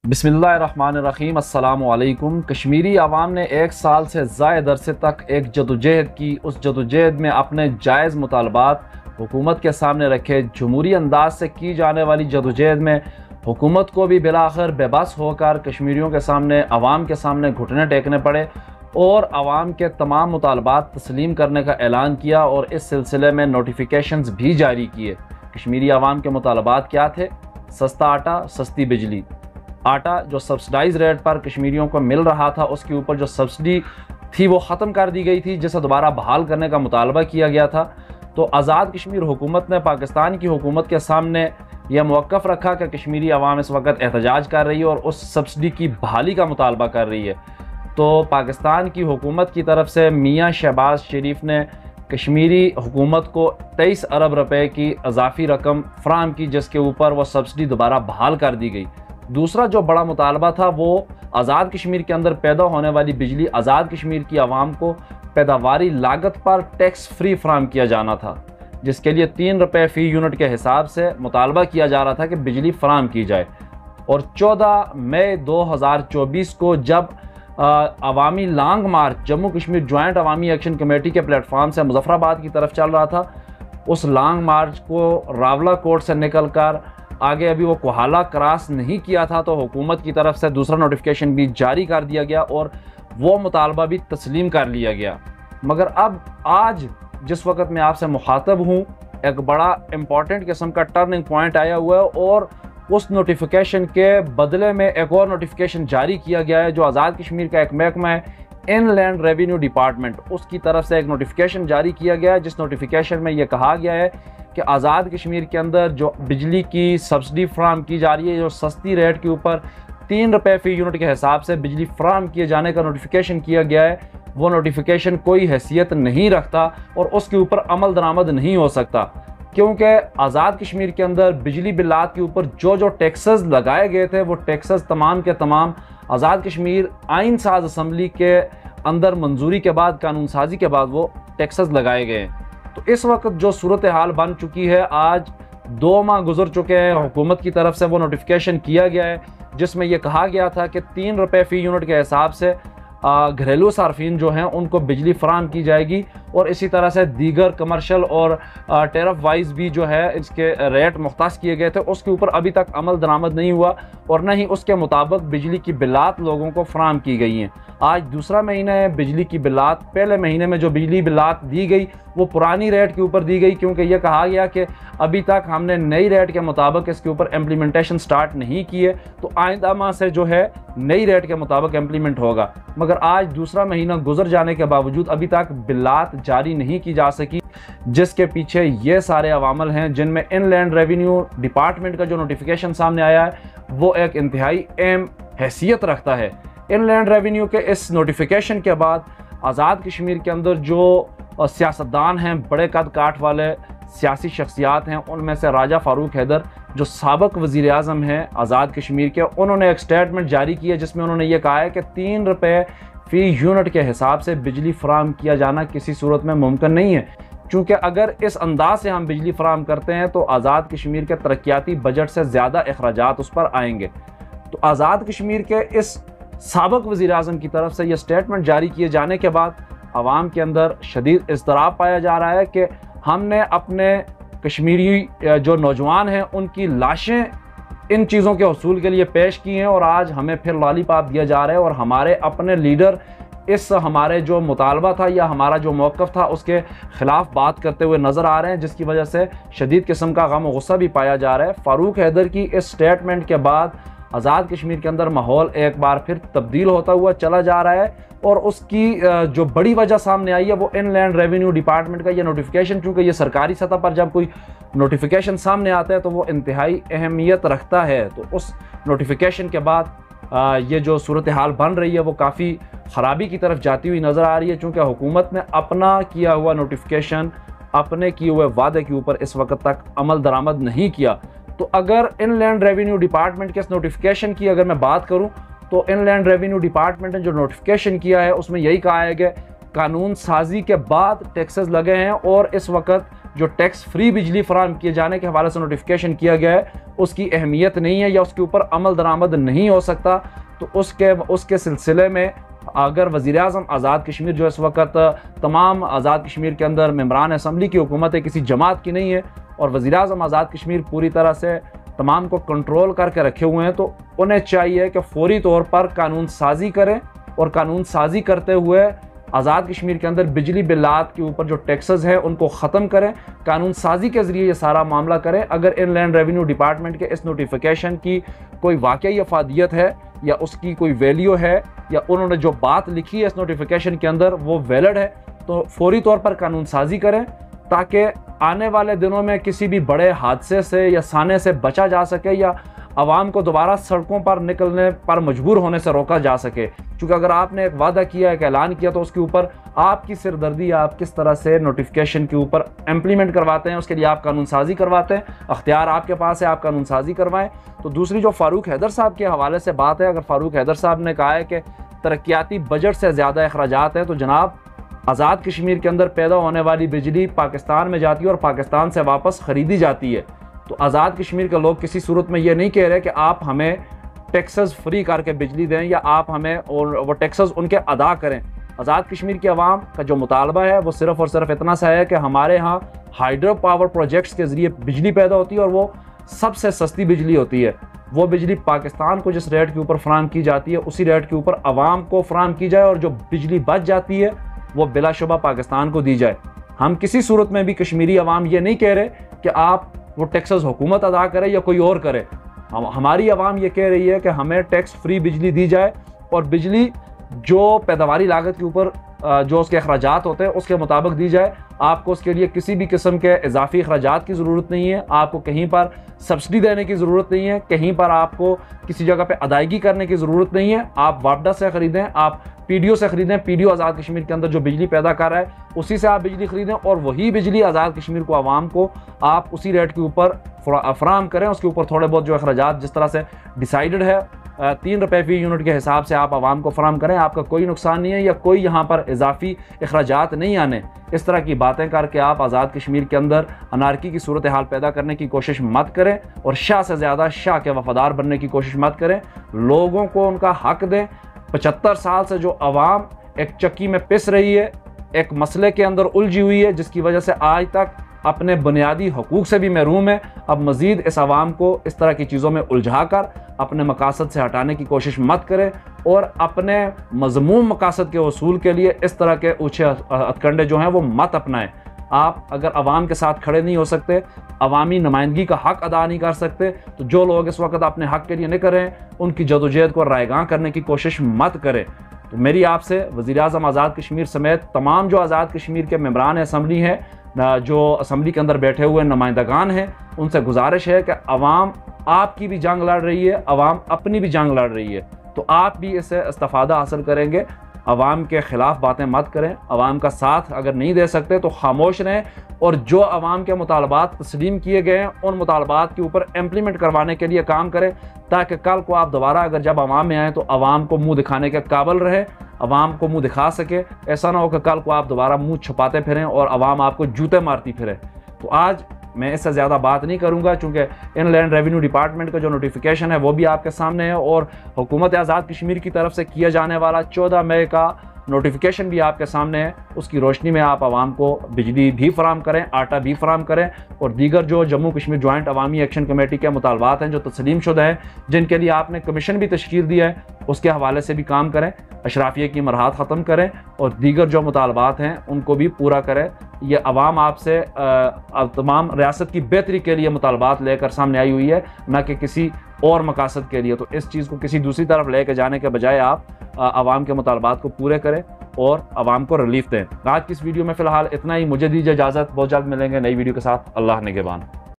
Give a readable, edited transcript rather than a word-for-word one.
बिस्मिल्लाहिर्रहमानिर्रहीम। अस्सलामुअलैकुम। कश्मीरी आवाम ने 1 साल से ज़ायद अरसे तक एक जदोजहद की। उस जदोजहद में अपने जायज़ मुतालबात हुकूमत के सामने रखे। जमहूरी अंदाज से की जाने वाली जदोजहद में हुकूमत को भी बिलाखिर बेबस होकर कश्मीरियों के सामने, आवाम के सामने घुटने टेकने पड़े और आवाम के तमाम मुतालबात तस्लीम करने का ऐलान किया और इस सिलसिले में नोटिफिकेशंस भी जारी किए। कश्मीरी आवाम के मुतालबात क्या थे? सस्ता आटा, सस्ती बिजली। आटा जो सब्सिडाइज रेट पर कश्मीरियों को मिल रहा था, उसके ऊपर जो सब्सिडी थी वो ख़त्म कर दी गई थी, जिसे दोबारा बहाल करने का मुतालबा किया गया था। तो आज़ाद कश्मीर हुकूमत ने पाकिस्तान की हुकूमत के सामने यह मौक़िफ़ रखा कि कश्मीरी अवाम इस वक्त एहतजाज कर रही है और उस सब्सिडी की बहाली का मुतालबा कर रही है। तो पाकिस्तान की हुकूमत की तरफ से मियाँ शहबाज शरीफ ने कश्मीरी हुकूमत को 23 अरब रुपए की इजाफी रकम फ़राहम की, जिसके ऊपर वह सब्सिडी दोबारा बहाल कर दी गई। दूसरा जो बड़ा मुतालबा था वो आज़ाद कश्मीर के अंदर पैदा होने वाली बिजली आज़ाद कश्मीर की आवाम को पैदावारी लागत पर टैक्स फ्री फराहम किया जाना था, जिसके लिए 3 रुपये फ़ी यूनिट के हिसाब से मुतालबा किया जा रहा था कि बिजली फराहम की जाए। और 14 मई 2024 को जब अवामी लॉन्ग मार्च जम्मू कश्मीर जॉइंट अवामी एक्शन कमेटी के प्लेटफॉर्म से मुजफ्फराबाद की तरफ चल रहा था, उस लॉन्ग मार्च को रावला कोर्ट से निकल कर आगे अभी वो कोहाला क्रॉस नहीं किया था, तो हुकूमत की तरफ से दूसरा नोटिफिकेशन भी जारी कर दिया गया और वो मुतालबा भी तस्लीम कर लिया गया। मगर अब आज जिस वक्त मैं आपसे मुखातब हूँ, एक बड़ा इम्पॉर्टेंट किस्म का टर्निंग पॉइंट आया हुआ है और उस नोटिफिकेशन के बदले में एक और नोटिफिकेशन जारी किया गया है। जो आज़ाद कश्मीर का एक महकमा है, इनलैंड रेवेन्यू डिपार्टमेंट, उसकी तरफ से एक नोटिफिकेशन जारी किया गया है, जिस नोटिफिकेशन में यह कहा गया है कि आज़ाद कश्मीर के अंदर जो बिजली की सब्सिडी फ्राहम की जा रही है, जो सस्ती रेट के ऊपर 3 रुपये फ़ी यूनिट के हिसाब से बिजली फ्राहम किए जाने का नोटिफिकेशन किया गया है, वो नोटिफिकेशन कोई हैसियत नहीं रखता और उसके ऊपर अमल दरामद नहीं हो सकता, क्योंकि आज़ाद कश्मीर के अंदर बिजली बिलात के ऊपर जो जो टैक्सेस लगाए गए थे, वो टैक्सेस तमाम के तमाम आज़ाद कश्मीर आइन साज असम्बली के अंदर मंजूरी के बाद, कानून साजी के बाद वो टैक्सेस लगाए गए। तो इस वक्त जो सूरत हाल बन चुकी है, आज 2 माह गुजर चुके हैं, हुकूमत की तरफ से वो नोटिफिकेशन किया गया है जिसमें यह कहा गया था कि 3 रुपये फ़ी यूनिट के हिसाब से घरेलू सार्फिन जो हैं उनको बिजली फराहम की जाएगी और इसी तरह से दीगर कमर्शल और टेरफ वाइज भी जो है इसके रेट मुख्तास किए गए थे, उसके ऊपर अभी तक अमल दरामद नहीं हुआ और न ही उसके मुताबिक बिजली की बिलात लोगों को फराहम की गई हैं। आज दूसरा महीना है, बिजली की बिलात, पहले महीने में जो बिजली बिलात दी गई वो पुरानी रेट के ऊपर दी गई, क्योंकि यह कहा गया कि अभी तक हमने नई रेट के मुताबिक इसके ऊपर इम्प्लीमेंटेशन स्टार्ट नहीं किए, तो आइंदा माह से जो है नई रेट के मुताबिक इम्प्लीमेंट होगा। मगर आज दूसरा महीना गुजर जाने के बावजूद अभी तक बिलात जारी नहीं की जा सकी, जिसके पीछे ये सारे अवामल हैं, जिनमें इनलैंड रेवेन्यू डिपार्टमेंट का जो नोटिफिकेशन सामने आया है वो एक इंतहाई अहम हैसियत रखता है। इनलैंड रेवेन्यू के इस नोटिफिकेशन के बाद आज़ाद कश्मीर के अंदर जो सियासतदान हैं, बड़े कद काठ वाले सियासी शख्सियात हैं, उनमें से राजा फ़ारूक हैदर जो साबिक़ वज़ीर आज़म हैं आज़ाद कश्मीर के, उन्होंने एक स्टेटमेंट जारी की है जिसमें उन्होंने ये कहा है कि 3 रुपये फ़ी यूनिट के हिसाब से बिजली फराहम किया जाना किसी सूरत में मुमकिन नहीं है, क्योंकि अगर इस अंदाज से हम बिजली फराहम करते हैं तो आज़ाद कश्मीर के तरक्याती बजट से ज़्यादा अखराजात उस पर आएंगे। तो आज़ाद कश्मीर के इस साबिक़ वज़ीर आज़म की तरफ से यह स्टेटमेंट जारी किए जाने के बाद आवाम के अंदर शदीद इज़्तिराब पाया जा रहा है कि हमने अपने कश्मीरी जो नौजवान हैं उनकी लाशें इन चीज़ों के हसूल के लिए पेश की हैं और आज हमें फिर लॉलीपॉप दिया जा रहा है और हमारे अपने लीडर इस हमारे जो मुतालबा था या हमारा जो मौक़िफ़ था उसके ख़िलाफ़ बात करते हुए नज़र आ रहे हैं, जिसकी वजह से शदीद किस्म का गम और गुस्सा भी पाया जा रहा है। फ़ारूक हैदर की इस स्टेटमेंट के बाद आज़ाद कश्मीर के अंदर माहौल एक बार फिर तब्दील होता हुआ चला जा रहा है और उसकी जो बड़ी वजह सामने आई है वो इनलैंड रेवेन्यू डिपार्टमेंट का ये नोटिफिकेशन, चूँकि ये सरकारी सतह पर जब कोई नोटिफिकेशन सामने आता है तो वो इंतहाई अहमियत रखता है। तो उस नोटिफिकेशन के बाद ये जो सूरत हाल बन रही है वो काफ़ी ख़राबी की तरफ जाती हुई नज़र आ रही है, चूँकि हुकूमत ने अपना किया हुआ नोटिफिकेशन, अपने किए हुए वादे के ऊपर इस वक्त तक अमल दरामद नहीं किया। तो अगर इनलैंड रेवेन्यू डिपार्टमेंट के इस नोटिफिकेशन की अगर मैं बात करूं, तो इनलैंड रेवेन्यू डिपार्टमेंट ने जो नोटिफिकेशन किया है उसमें यही कहा है कि कानून साजी के बाद टैक्सेस लगे हैं और इस वक्त जो टैक्स फ्री बिजली फराहम किए जाने के हवाले से नोटिफिकेशन किया गया है उसकी अहमियत नहीं है या उसके ऊपर अमल दरामद नहीं हो सकता, तो उसके सिलसिले में अगर वज़ीर-ए-आज़म आज़ाद कश्मीर जो इस वक्त तमाम आज़ाद कश्मीर के अंदर मेंबरान असम्बली की हुकूमत है, किसी जमात की नहीं है, और वज़ीर-ए-आज़म आज़ाद कश्मीर पूरी तरह से तमाम को कंट्रोल करके रखे हुए हैं, तो उन्हें चाहिए कि फ़ौरी तौर पर कानून साजी करें और कानून साजी करते हुए आज़ाद कश्मीर के अंदर बिजली बिलात के ऊपर जो टैक्सेस हैं उनको ख़त्म करें, कानून साजी के ज़रिए ये सारा मामला करें। अगर इनलैंड रेवेन्यू डिपार्टमेंट के इस नोटिफिकेशन की कोई वाकई अफादियत है या उसकी कोई वैल्यू है या उन्होंने जो बात लिखी है इस नोटिफिकेशन के अंदर वो वैलिड है, तो फौरी तौर पर कानून साजी करें ताकि आने वाले दिनों में किसी भी बड़े हादसे से या साने से बचा जा सके या आवाम को दोबारा सड़कों पर निकलने पर मजबूर होने से रोका जा सके। क्योंकि अगर आपने एक वादा किया, एक ऐलान किया, तो उसके ऊपर आपकी सिरदर्दी, आप किस तरह से नोटिफिकेशन के ऊपर इम्प्लीमेंट करवाते हैं, उसके लिए आप कानून साजी करवाते हैं। अख्तियार आपके पास है, आप कानून साजी करवाएं। तो दूसरी जो फ़ारूक हैदर साहब के हवाले से बात है, अगर फ़ारूक हैदर साहब ने कहा है कि तरक्याती बजट से ज़्यादा अखराजात हैं, तो जनाब आज़ाद कश्मीर के अंदर पैदा होने वाली बिजली पाकिस्तान में जाती है और पाकिस्तान से वापस ख़रीदी जाती है। तो आज़ाद कश्मीर के लोग किसी सूरत में ये नहीं कह रहे कि आप हमें टैक्सेस फ्री करके बिजली दें या आप हमें और वो टैक्सेस उनके अदा करें। आज़ाद कश्मीर की आवाम का जो मुतालबा है वो सिर्फ़ और सिर्फ इतना सा है कि हमारे यहाँ हाइड्रो पावर प्रोजेक्ट्स के ज़रिए बिजली पैदा होती है और वो सबसे सस्ती बिजली होती है। वो बिजली पाकिस्तान को जिस रेट के ऊपर फराहम की जाती है उसी रेट के ऊपर आवाम को फराहम की जाए और जो बिजली बच जाती है वो बिलाशुबा पाकिस्तान को दी जाए। हम किसी सूरत में भी कश्मीरी आवाम ये नहीं कह रहे कि आप वो टैक्सेस हुकूमत अदा करे या कोई और करे। हमारी आवाम ये कह रही है कि हमें टैक्स फ्री बिजली दी जाए और बिजली जो पैदावारी लागत के ऊपर जो उसके अखराजात होते हैं उसके मुताबिक दी जाए। आपको उसके लिए किसी भी किस्म के इजाफी अखराजात की ज़रूरत नहीं है, आपको कहीं पर सब्सिडी देने की ज़रूरत नहीं है, कहीं पर आपको किसी जगह पे अदायगी करने की ज़रूरत नहीं है। आप वापडा से ख़रीदें, आप पीडीओ से ख़रीदें, पीडीओ आज़ाद कश्मीर के अंदर जो बिजली पैदा कर रहा है उसी से आप बिजली ख़रीदें और वही बिजली आज़ाद कश्मीर को आवाम को आप उसी रेट के ऊपर फराहम करें। उसके ऊपर थोड़े बहुत जो अखराजात जिस तरह से डिसाइडेड है 3 रुपये फ़ी यूनिट के हिसाब से आप आवाम को फराहम करें, आपका कोई नुकसान नहीं है या कोई यहाँ पर इजाफी अखराजात नहीं आने। इस तरह की बातें करके आप आज़ाद कश्मीर के अंदर अनारकी की सूरत हाल पैदा करने की कोशिश मत करें और शाह से ज़्यादा शाह के वफादार बनने की कोशिश मत करें। लोगों को उनका हक दें। 75 साल से जो आवाम एक चक्की में पिस रही है, एक मसले के अंदर उलझी हुई है, जिसकी वजह से आज तक अपने बुनियादी हकूक़ से भी महरूम है, अब मज़ीद इस आवाम को इस तरह की चीज़ों में उलझा कर अपने मकासद से हटाने की कोशिश मत करें और अपने मज़मूम मकासद के वसूल के लिए इस तरह के ऊँचे हथकंडे जो हैं वो मत अपनाएं। आप अगर आवाम के साथ खड़े नहीं हो सकते, अवामी नुमाइंदगी का हक अदा नहीं कर सकते, तो जो लोग इस वक्त अपने हक के लिए नहीं कर रहे हैं उनकी जदोजहद को रायगां करने की कोशिश मत करें। तो मेरी आपसे वज़ीर-ए-आज़म आज़ाद कश्मीर समेत तमाम जो आज़ाद कश्मीर के मेंबरान असम्बली हैं, जो असम्बली के अंदर बैठे हुए नुमाइंदगान हैं, उनसे गुजारिश है कि अवाम आपकी भी जंग लड़ रही है, अवाम अपनी भी जंग लड़ रही है, तो आप भी इससे इस्तिफ़ादा हासिल करेंगे। अवाम के ख़िलाफ़ बातें मत करें, अवाम का साथ अगर नहीं दे सकते तो खामोश रहें और जो अवाम के मुतालबात तस्लीम किए गए हैं उन मुतालबात के ऊपर इम्प्लीमेंट करवाने के लिए काम करें, ताकि कल को आप दोबारा अगर जब अवाम में आएँ तो अवाम को मुँह दिखाने के काबिल रहे, अवाम को मुँह दिखा सके। ऐसा ना हो कि कल को आप दोबारा मुँह छुपाते फिरें और अवाम आपको जूते मारती फिरे। तो आज मैं इससे ज़्यादा बात नहीं करूंगा, चूँकि इनलैंड रेवेन्यू डिपार्टमेंट का जो नोटिफिकेशन है वो भी आपके सामने है और हुकूमत आज़ाद कश्मीर की तरफ से किया जाने वाला 14 मई का नोटिफिकेशन भी आपके सामने है। उसकी रोशनी में आप आवाम को बिजली भी फराहम करें, आटा भी फराहम करें और दीगर जो जम्मू कश्मीर जॉइंट अवामी एक्शन कमेटी के मुतालबात हैं जो तस्लीम शुदा हैं, जिनके लिए आपने कमीशन भी तश्कील दिया है, उसके हवाले से भी काम करें, अशराफिया की मरहत ख़त्म करें और दीगर जो मुतालबात हैं उनको भी पूरा करें। ये अवाम आपसे तमाम रियासत की बेहतरी के लिए मुतालबात लेकर सामने आई हुई है, ना कि किसी और मकासद के लिए। तो इस चीज़ को किसी दूसरी तरफ लेकर जाने के बजाय आप आवाम के मुतालबात को पूरे करें और आवाम को रिलीफ दें। आज की इस वीडियो में फ़िलहाल इतना ही। मुझे दीजिए इजाज़त, बहुत जल्द मिलेंगे नई वीडियो के साथ। अल्लाह निगहबान।